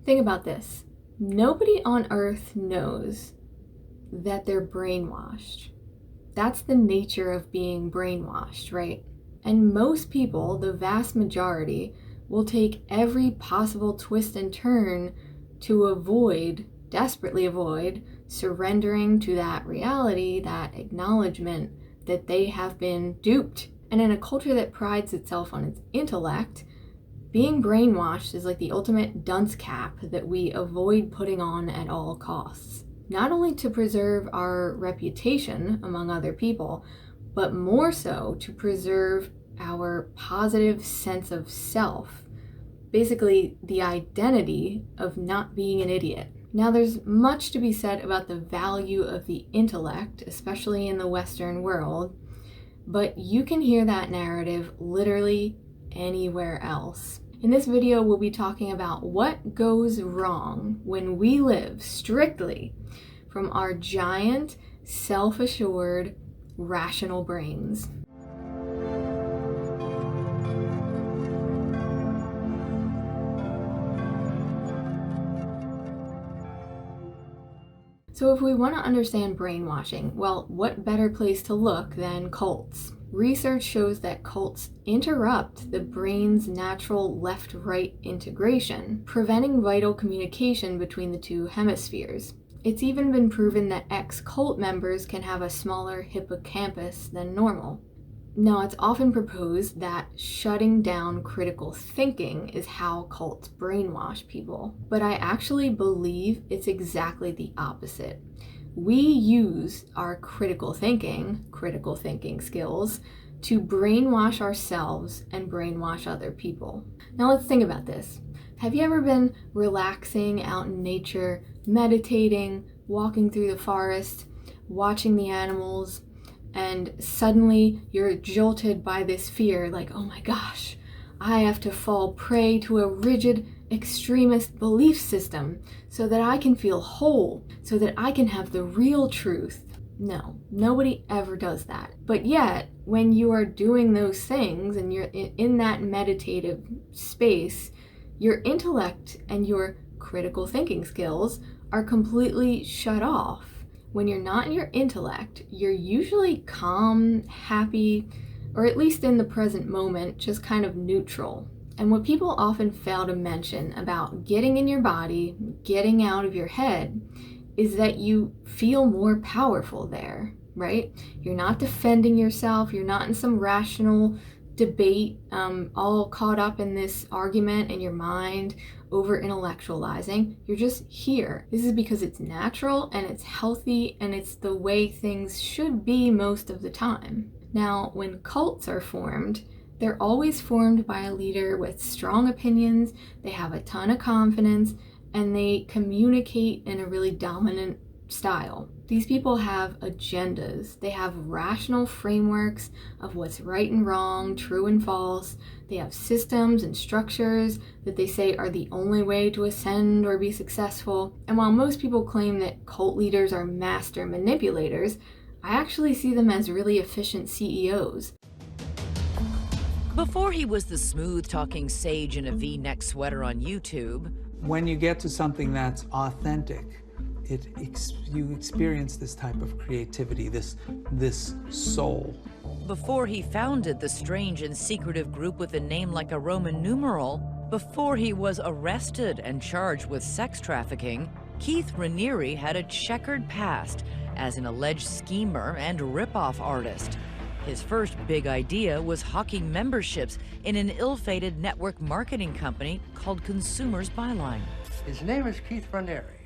Think about this. Nobody on earth knows that they're brainwashed. That's the nature of being brainwashed, right? And most people, the vast majority, will take every possible twist and turn to desperately avoid, surrendering to that reality, that acknowledgement that they have been duped. And in a culture that prides itself on its intellect, being brainwashed is like the ultimate dunce cap that we avoid putting on at all costs. Not only to preserve our reputation among other people, but more so to preserve our positive sense of self. Basically, the identity of not being an idiot. Now, there's much to be said about the value of the intellect, especially in the Western world, but you can hear that narrative literally anywhere else. In this video, we'll be talking about what goes wrong when we live strictly from our giant, self-assured, rational brains. So if we want to understand brainwashing, well, what better place to look than cults? Research shows that cults interrupt the brain's natural left-right integration, preventing vital communication between the two hemispheres. It's even been proven that ex-cult members can have a smaller hippocampus than normal. Now, it's often proposed that shutting down critical thinking is how cults brainwash people, but I actually believe it's exactly the opposite. We use our critical thinking skills to brainwash ourselves and brainwash other people. Now let's think about this. Have you ever been relaxing out in nature, meditating, walking through the forest, watching the animals, and suddenly you're jolted by this fear, like, oh my gosh, I have to fall prey to a rigid extremist belief system so that I can feel whole, so that I can have the real truth. No, nobody ever does that. But yet, when you are doing those things and you're in that meditative space, your intellect and your critical thinking skills are completely shut off. When you're not in your intellect, you're usually calm, happy, or at least in the present moment, just kind of neutral. And what people often fail to mention about getting in your body, getting out of your head, is that you feel more powerful there, right? You're not defending yourself, you're not in some rational debate, all caught up in this argument in your mind, over intellectualizing. You're just here. This is because it's natural and it's healthy and it's the way things should be most of the time. Now, when cults are formed, they're always formed by a leader with strong opinions, they have a ton of confidence, and they communicate in a really dominant style. These people have agendas. They have rational frameworks of what's right and wrong, true and false. They have systems and structures that they say are the only way to ascend or be successful. And while most people claim that cult leaders are master manipulators, I actually see them as really efficient CEOs. Before he was the smooth-talking sage in a V-neck sweater on YouTube. When you get to something that's authentic, you experience this type of creativity, this soul. Before he founded the strange and secretive group with a name like a Roman numeral, before he was arrested and charged with sex trafficking, Keith Raniere had a checkered past as an alleged schemer and rip-off artist. His first big idea was hawking memberships in an ill-fated network marketing company called Consumers Byline. His name is Keith Raniere.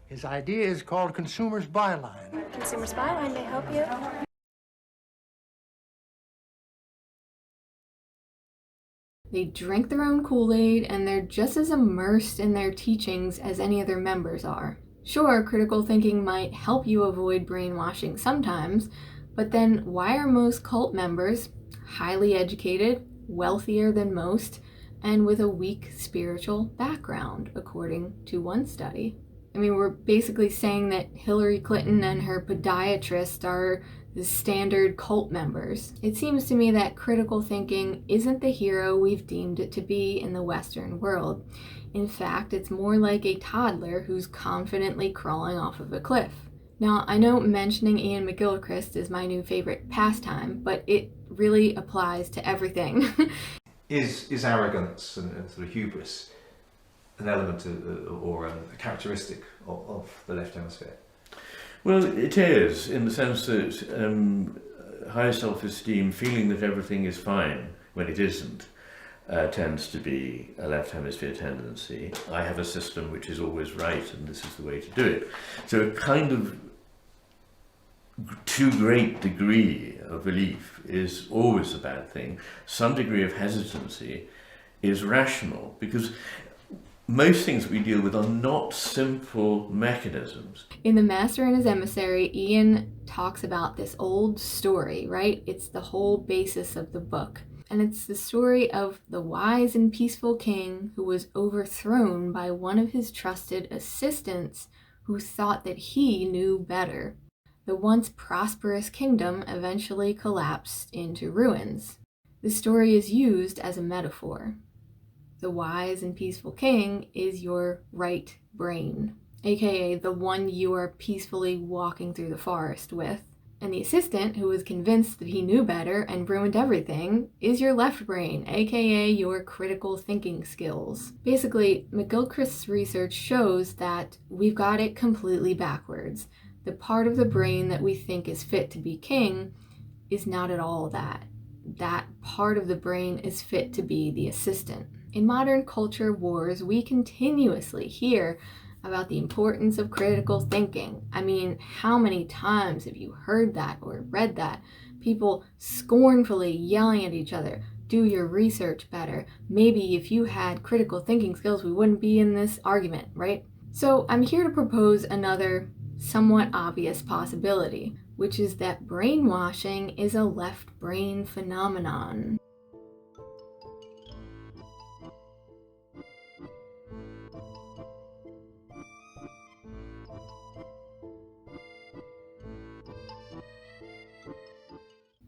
His idea is called Consumers Byline. Consumers Byline may help you. They drink their own Kool-Aid and they're just as immersed in their teachings as any other members are. Sure, critical thinking might help you avoid brainwashing sometimes, but then why are most cult members highly educated, wealthier than most, and with a weak spiritual background, according to one study? I mean, we're basically saying that Hillary Clinton and her podiatrist are the standard cult members. It seems to me that critical thinking isn't the hero we've deemed it to be in the Western world. In fact, it's more like a toddler who's confidently crawling off of a cliff. Now, I know mentioning Ian McGilchrist is my new favorite pastime, but it really applies to everything. Is arrogance and sort of hubris an element or a characteristic of the left hemisphere? Well, it is, in the sense that high self-esteem, feeling that everything is fine when it isn't, tends to be a left hemisphere tendency. I have a system which is always right, and this is the way to do it. So a kind of too great degree of belief is always a bad thing. Some degree of hesitancy is rational, because most things we deal with are not simple mechanisms. In The Master and His Emissary, Ian talks about this old story, right? It's the whole basis of the book. And it's the story of the wise and peaceful king who was overthrown by one of his trusted assistants who thought that he knew better. The once prosperous kingdom eventually collapsed into ruins. The story is used as a metaphor. The wise and peaceful king is your right brain, aka the one you are peacefully walking through the forest with. And the assistant, who was convinced that he knew better and ruined everything, is your left brain, aka your critical thinking skills. Basically, McGilchrist's research shows that we've got it completely backwards. The part of the brain that we think is fit to be king is not at all that. That part of the brain is fit to be the assistant. In modern culture wars, we continuously hear about the importance of critical thinking. I mean, how many times have you heard that or read that? People scornfully yelling at each other, do your research better. Maybe if you had critical thinking skills, we wouldn't be in this argument, right? So I'm here to propose another somewhat obvious possibility, which is that brainwashing is a left brain phenomenon.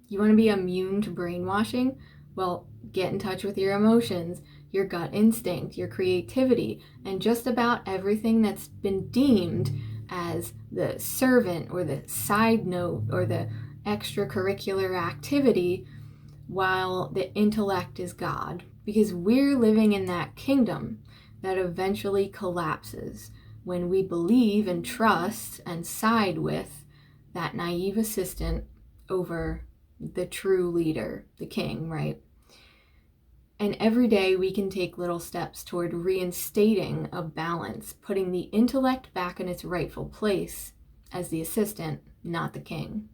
You want to be immune to brainwashing? Well, get in touch with your emotions, your gut instinct, your creativity, and just about everything that's been deemed as the servant or the side note or the extracurricular activity, while the intellect is God. Because we're living in that kingdom that eventually collapses when we believe and trust and side with that naive assistant over the true leader, the king, right? And every day we can take little steps toward reinstating a balance, putting the intellect back in its rightful place as the assistant, not the king.